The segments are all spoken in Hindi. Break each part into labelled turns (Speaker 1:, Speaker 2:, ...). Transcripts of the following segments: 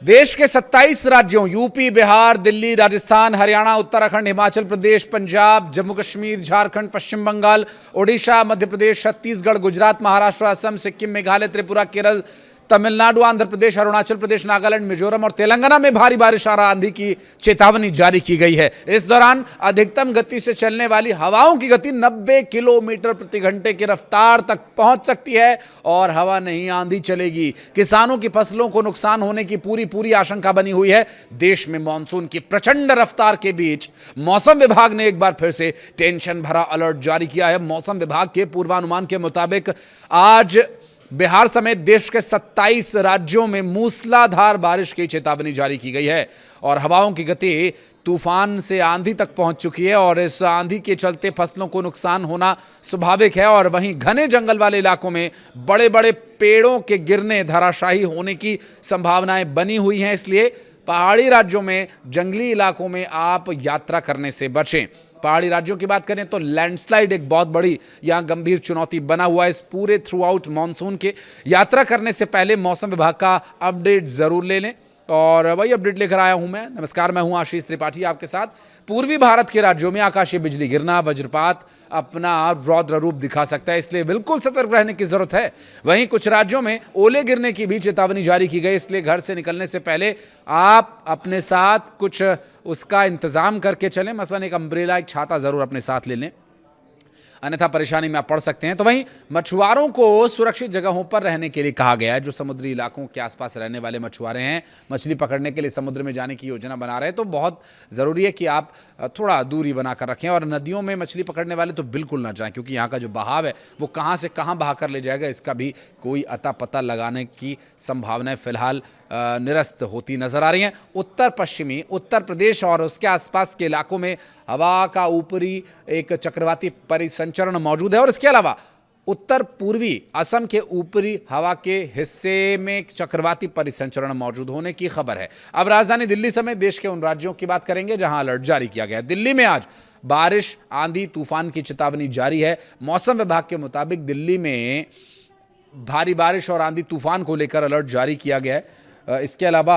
Speaker 1: देश के 27 राज्यों यूपी, बिहार, दिल्ली, राजस्थान, हरियाणा, उत्तराखंड, हिमाचल प्रदेश, पंजाब, जम्मू कश्मीर, झारखंड, पश्चिम बंगाल, ओडिशा, मध्य प्रदेश, छत्तीसगढ़, गुजरात, महाराष्ट्र, असम, सिक्किम, मेघालय, त्रिपुरा, केरल, तमिलनाडु, आंध्र प्रदेश, अरुणाचल प्रदेश, नागालैंड, मिजोरम और तेलंगाना में भारी बारिश और आंधी की चेतावनी जारी की गई है। इस दौरान अधिकतम गति से चलने वाली हवाओं की गति 90 किलोमीटर प्रति घंटे की रफ्तार तक पहुंच सकती है और हवा नहीं आंधी चलेगी। किसानों की फसलों को नुकसान होने की पूरी आशंका बनी हुई है। देश में मानसून की प्रचंड रफ्तार के बीच मौसम विभाग ने एक बार फिर से टेंशन भरा अलर्ट जारी किया है। मौसम विभाग के पूर्वानुमान के मुताबिक आज बिहार समेत देश के 27 राज्यों में मूसलाधार बारिश की चेतावनी जारी की गई है और हवाओं की गति तूफान से आंधी तक पहुंच चुकी है और इस आंधी के चलते फसलों को नुकसान होना स्वाभाविक है। और वहीं घने जंगल वाले इलाकों में बड़े बड़े पेड़ों के गिरने, धराशायी होने की संभावनाएं बनी हुई हैं। इसलिए पहाड़ी राज्यों में, जंगली इलाकों में आप यात्रा करने से बचें। पहाड़ी राज्यों की बात करें तो लैंडस्लाइड एक बहुत बड़ी यहां गंभीर चुनौती बना हुआ है। इस पूरे थ्रू आउट मानसून के यात्रा करने से पहले मौसम विभाग का अपडेट जरूर ले लें और वही अपडेट लेकर आया हूं मैं। नमस्कार, मैं हूं आशीष त्रिपाठी आपके साथ। पूर्वी भारत के राज्यों में आकाशीय बिजली गिरना, वज्रपात अपना रौद्र रूप दिखा सकता है, इसलिए बिल्कुल सतर्क रहने की जरूरत है। वहीं कुछ राज्यों में ओले गिरने की भी चेतावनी जारी की गई, इसलिए घर से निकलने से पहले आप अपने साथ कुछ उसका इंतजाम करके चलें। मसलन एक अम्ब्रेला, एक छाता जरूर अपने साथ ले लें, अन्यथा परेशानी में आप पड़ सकते हैं। तो वहीं मछुआरों को सुरक्षित जगहों पर रहने के लिए कहा गया है। जो समुद्री इलाकों के आसपास रहने वाले मछुआरे हैं, मछली पकड़ने के लिए समुद्र में जाने की योजना बना रहे हैं, तो बहुत ज़रूरी है कि आप थोड़ा दूरी बनाकर रखें और नदियों में मछली पकड़ने वाले तो बिल्कुल ना जाएं, क्योंकि यहाँ का जो बहाव है वो कहाँ से कहाँ बहा कर ले जाएगा, इसका भी कोई अता पता लगाने की संभावनाएं फिलहाल निरस्त होती नजर आ रही हैं। उत्तर पश्चिमी उत्तर प्रदेश और उसके आसपास के इलाकों में हवा का ऊपरी एक चक्रवाती परिसंचरण मौजूद है और इसके अलावा उत्तर पूर्वी असम के ऊपरी हवा के हिस्से में चक्रवाती परिसंचरण मौजूद होने की खबर है। अब राजधानी दिल्ली समेत देश के उन राज्यों की बात करेंगे जहां अलर्ट जारी किया गया है। दिल्ली में आज बारिश, आंधी, तूफान की चेतावनी जारी है। मौसम विभाग के मुताबिक दिल्ली में भारी बारिश और आंधी तूफान को लेकर अलर्ट जारी किया गया है। इसके अलावा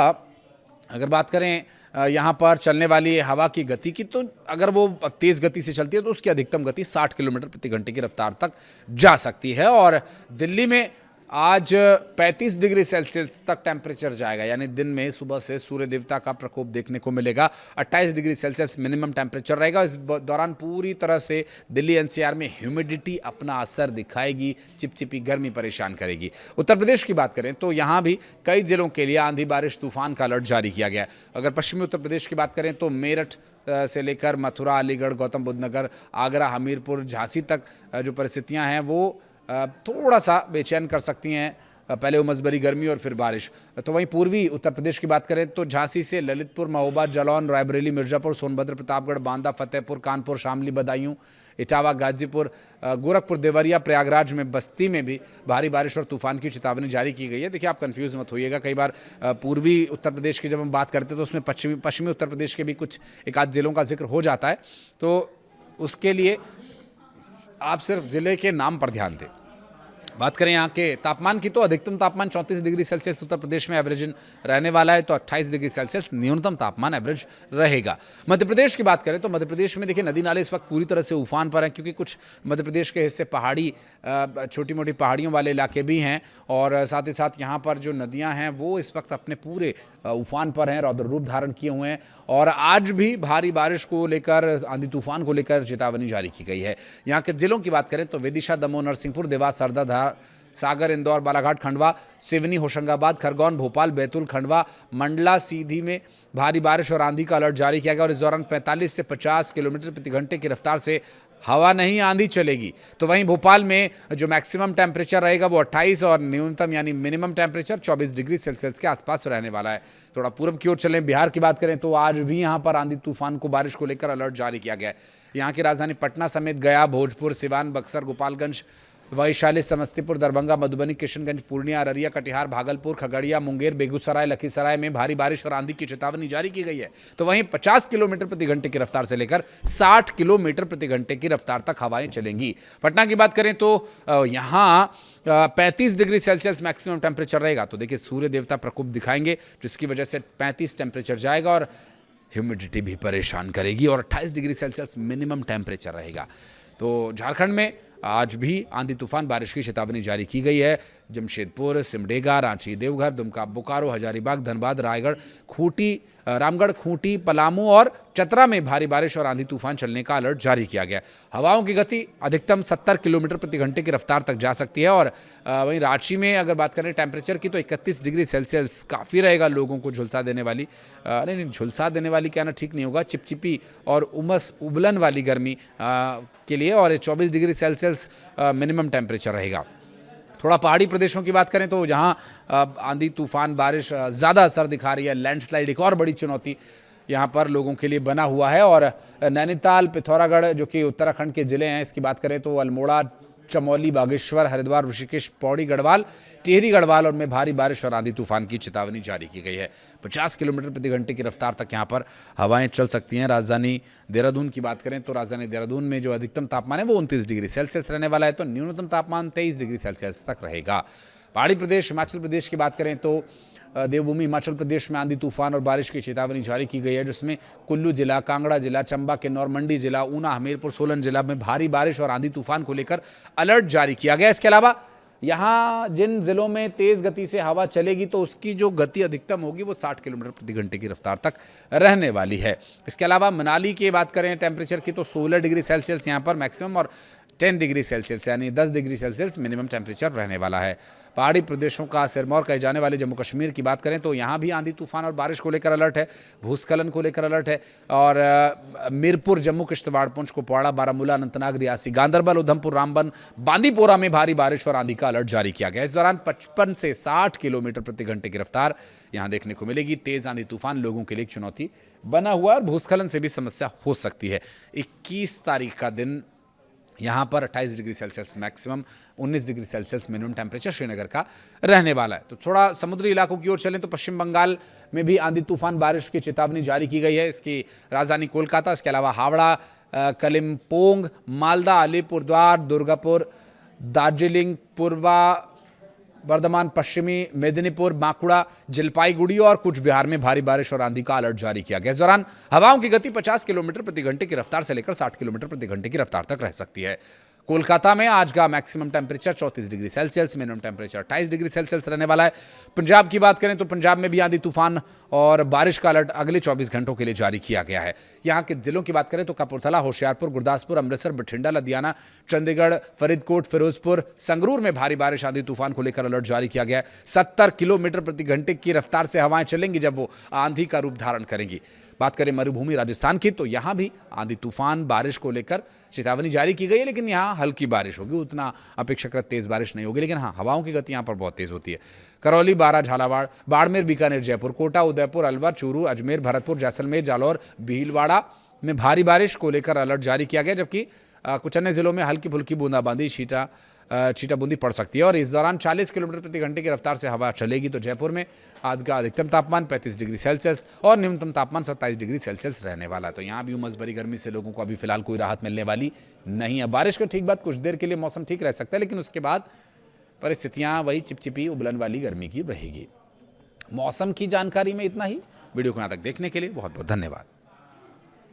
Speaker 1: अगर बात करें यहाँ पर चलने वाली हवा की गति की, तो अगर वो तेज़ गति से चलती है तो उसकी अधिकतम गति 60 किलोमीटर प्रति घंटे की रफ्तार तक जा सकती है। और दिल्ली में आज 35 डिग्री सेल्सियस तक टेम्परेचर जाएगा, यानी दिन में सुबह से सूर्य देवता का प्रकोप देखने को मिलेगा। 28 डिग्री सेल्सियस मिनिमम टेम्परेचर रहेगा। इस दौरान पूरी तरह से दिल्ली एनसीआर में ह्यूमिडिटी अपना असर दिखाएगी, चिपचिपी गर्मी परेशान करेगी। उत्तर प्रदेश की बात करें तो यहाँ भी कई जिलों के लिए आंधी, बारिश, तूफान का अलर्ट जारी किया गया है। अगर पश्चिमी उत्तर प्रदेश की बात करें तो मेरठ से लेकर मथुरा, अलीगढ़, गौतम बुद्ध नगर, आगरा, हमीरपुर, झांसी तक जो परिस्थितियाँ हैं वो थोड़ा सा बेचैन कर सकती हैं। पहले उमस भरी गर्मी और फिर बारिश। तो वहीं पूर्वी उत्तर प्रदेश की बात करें तो झांसी से ललितपुर, महोबा, जालौन, रायबरेली, मिर्जापुर, सोनभद्र, प्रतापगढ़, बांदा, फतेहपुर, कानपुर, शामली, बदायूं, इटावा, गाजीपुर, गोरखपुर, देवरिया, प्रयागराज में, बस्ती में भी भारी बारिश और तूफान की चेतावनी जारी की गई है। देखिए, आप कंफ्यूज मत होइएगा। कई बार पूर्वी उत्तर प्रदेश की जब हम बात करते हैं तो उसमें पश्चिमी उत्तर प्रदेश के भी कुछ एक आध जिलों का जिक्र हो जाता है, तो उसके लिए आप सिर्फ जिले के नाम पर ध्यान दें। बात करें यहाँ के तापमान की तो अधिकतम तापमान 34 डिग्री सेल्सियस उत्तर प्रदेश में एवरेज रहने वाला है, तो 28 डिग्री सेल्सियस न्यूनतम तापमान एवरेज रहेगा। मध्य प्रदेश की बात करें तो मध्य प्रदेश में देखिए नदी नाले इस वक्त पूरी तरह से उफान पर हैं, क्योंकि कुछ मध्य प्रदेश के हिस्से पहाड़ी, छोटी मोटी पहाड़ियों वाले इलाके भी हैं और साथ ही साथ यहाँ पर जो नदियाँ हैं वो इस वक्त अपने पूरे उफान पर हैं, रौद्र रूप धारण किए हुए हैं। और आज भी भारी बारिश को लेकर, आंधी तूफान को लेकर चेतावनी जारी की गई है। यहाँ के जिलों की बात करें तो विदिशा, दमोह, नरसिंहपुर, देवास, हरदा, सागर, इंदौर, बालाघाट, खंडवा, सिवनी, होशंगाबाद, खरगोन, भोपाल, बैतूल, खंडवा, मंडला, सीधी में भारी बारिश और आंधी का अलर्ट जारी किया गया और इस दौरान 45 से 50 किलोमीटर प्रति घंटे की रफ्तार से हवा नहीं आंधी चलेगी। तो वहीं भोपाल में जो मैक्सिमम टेम्परेचर रहेगा वो 28 और न्यूनतम यानी मिनिमम टेम्परेचर 24 डिग्री सेल्सियस के आसपास रहने वाला है। थोड़ा पूर्व की ओर चलें, बिहार की बात करें तो आज भी यहाँ पर आंधी तूफान को, बारिश को लेकर अलर्ट जारी किया गया है। यहाँ की राजधानी पटना समेत गया, भोजपुर, सिवान, बक्सर, गोपालगंज, वैशाली, समस्तीपुर, दरभंगा, मधुबनी, किशनगंज, पूर्णिया, अररिया, कटिहार, भागलपुर, खगड़िया, मुंगेर, बेगूसराय, लखीसराय में भारी बारिश और आंधी की चेतावनी जारी की गई है। तो वहीं 50 किलोमीटर प्रति घंटे की रफ्तार से लेकर 60 किलोमीटर प्रति घंटे की रफ्तार तक हवाएं चलेंगी। पटना की बात करें तो यहाँ 35 डिग्री सेल्सियस मैक्सिमम टेम्परेचर रहेगा। तो देखिए सूर्य देवता प्रकोप दिखाएंगे, जिसकी वजह से 35 टेम्परेचर जाएगा और ह्यूमिडिटी भी परेशान करेगी और 28 डिग्री सेल्सियस मिनिमम टेम्परेचर रहेगा। तो झारखंड में आज भी आंधी तूफान बारिश की चेतावनी जारी की गई है। जमशेदपुर, सिमडेगा, रांची, देवघर, दुमका, बोकारो, हजारीबाग, धनबाद, रायगढ़, खूंटी, रामगढ़, खूंटी, पलामू और चतरा में भारी बारिश और आंधी तूफान चलने का अलर्ट जारी किया गया। हवाओं की गति अधिकतम 70 किलोमीटर प्रति घंटे की रफ्तार तक जा सकती है। और वहीं रांची में अगर बात करें टेम्परेचर की तो 31 डिग्री सेल्सियस काफ़ी रहेगा लोगों को झुलसा देने वाली, नहीं झुलसा देने वाली कहना ठीक नहीं होगा, चिपचिपी और उमस उबलन वाली गर्मी के लिए। और 24 डिग्री सेल्सियस मिनिमम टेम्परेचर रहेगा। थोड़ा पहाड़ी प्रदेशों की बात करें तो जहां आंधी तूफान बारिश ज़्यादा असर दिखा रही है, लैंडस्लाइड एक और बड़ी चुनौती यहां पर लोगों के लिए बना हुआ है। और नैनीताल, पिथौरागढ़ जो कि उत्तराखंड के ज़िले हैं, इसकी बात करें तो अल्मोड़ा, चमोली, बागेश्वर, हरिद्वार, ऋषिकेश, पौड़ी, गढ़वाल, टिहरी गढ़वाल और में भारी बारिश और आंधी तूफान की चेतावनी जारी की गई है। 50 किलोमीटर प्रति घंटे की रफ्तार तक यहाँ पर हवाएं चल सकती हैं। राजधानी देहरादून की बात करें तो राजधानी देहरादून में जो अधिकतम तापमान है वो 29 डिग्री सेल्सियस रहने वाला है, तो न्यूनतम तापमान 23 डिग्री सेल्सियस तक रहेगा। पहाड़ी प्रदेश हिमाचल प्रदेश की बात करें तो देवभूमि हिमाचल प्रदेश में आंधी तूफान और बारिश की चेतावनी जारी की गई है, जिसमें कुल्लू जिला, कांगड़ा जिला, चंबा, किन्नौर, मंडी जिला, ऊना, हमीरपुर, सोलन जिला में भारी बारिश और आंधी तूफान को लेकर अलर्ट जारी किया गया। इसके अलावा यहाँ जिन जिलों में तेज गति से हवा चलेगी तो उसकी जो गति अधिकतम होगी वो 60 किलोमीटर प्रति घंटे की रफ्तार तक रहने वाली है। इसके अलावा मनाली की बात करें टेम्परेचर की तो 16 डिग्री सेल्सियस यहाँ पर मैक्सिमम और 10 डिग्री सेल्सियस यानी 10 डिग्री सेल्सियस मिनिमम टेम्परेचर रहने वाला है। पहाड़ी प्रदेशों का सिरमौर कहे जाने वाले जम्मू कश्मीर की बात करें तो यहाँ भी आंधी तूफान और बारिश को लेकर अलर्ट है, भूस्खलन को लेकर अलर्ट है। और मीरपुर, जम्मू, किश्तवाड़, पुंछ, कुपवाड़ा, बारामूला, अनंतनाग, रियासी, गांदरबल, उधमपुर, रामबन, बांदीपोरा में भारी बारिश और आंधी का अलर्ट जारी किया गया। इस दौरान 55 से 60 किलोमीटर प्रति घंटे की रफ्तार यहाँ देखने को मिलेगी। तेज आंधी तूफान लोगों के लिए एक चुनौती बना हुआ और भूस्खलन से भी समस्या हो सकती है। 21 तारीख का दिन यहाँ पर 28 degree Celsius maximum, 19 degree Celsius minimum temperature Srinagar का रहने वाला है। तो थोड़ा समुद्री इलाकों की ओर चलें तो पश्चिम बंगाल में भी आंधी तूफान बारिश की चेतावनी जारी की गई है। इसकी राजधानी कोलकाता, इसके अलावा हावड़ा, कलिम्पोंग, मालदा, अलीपुरद्वार, दुर्गापुर, दार्जिलिंग, पूर्वा बर्धमान, पश्चिमी मेदिनीपुर, बांकुड़ा, जलपाईगुड़ी और कुछ बिहार में भारी बारिश और आंधी का अलर्ट जारी किया गया। इस दौरान हवाओं की गति 50 किलोमीटर प्रति घंटे की रफ्तार से लेकर 60 किलोमीटर प्रति घंटे की रफ्तार तक रह सकती है। कोलकाता में आज का maximum temperature 34 degree Celsius, minimum temperature 28 degree Celsius रहने वाला है। पंजाब की बात करें तो पंजाब में भी आंधी तूफान और बारिश का अलर्ट अगले 24 घंटों के लिए जारी किया गया है। यहाँ के जिलों की बात करें तो कपूरथला, होशियारपुर, गुरदासपुर, अमृतसर, बठिंडा, लुधियाना, चंडीगढ़, फरीदकोट, फिरोजपुर, संगरूर में भारी बारिश आंधी तूफान को लेकर अलर्ट जारी किया गया है। 70 किलोमीटर प्रति घंटे की रफ्तार से हवाएं चलेंगी जब वो आंधी का रूप धारण करेंगी। बात करें मरुभूमि राजस्थान की तो यहाँ भी आंधी तूफान बारिश को लेकर चेतावनी जारी की गई है, लेकिन यहाँ हल्की बारिश होगी, उतना अपेक्षाकृत तेज बारिश नहीं होगी। लेकिन हाँ, हवाओं की गति यहाँ पर बहुत तेज होती है। करौली, बारां, झालावाड़, बाड़मेर, बीकानेर, जयपुर, कोटा, उदयपुर, अलवर, चूरू, अजमेर, भरतपुर, जैसलमेर, जालौर, भीलवाड़ा में भारी बारिश को लेकर अलर्ट जारी किया गया, जबकि कुछ अन्य जिलों में हल्की फुल्की बूंदाबांदी, छींटा-बूंदी पड़ सकती है। और इस दौरान 40 किलोमीटर प्रति घंटे की रफ्तार से हवा चलेगी। तो जयपुर में आज का अधिकतम तापमान 35 डिग्री सेल्सियस और न्यूनतम तापमान 27 डिग्री सेल्सियस रहने वाला है। तो यहाँ भी उमस भरी गर्मी से लोगों को अभी फिलहाल कोई राहत मिलने वाली नहीं है। बारिश का ठीक बाद कुछ देर के लिए मौसम ठीक रह सकता है, लेकिन उसके बाद परिस्थितियाँ वही चिपचिपी उबलन वाली गर्मी की रहेगी। मौसम की जानकारी में इतना ही। वीडियो को यहाँ तक देखने के लिए बहुत बहुत धन्यवाद।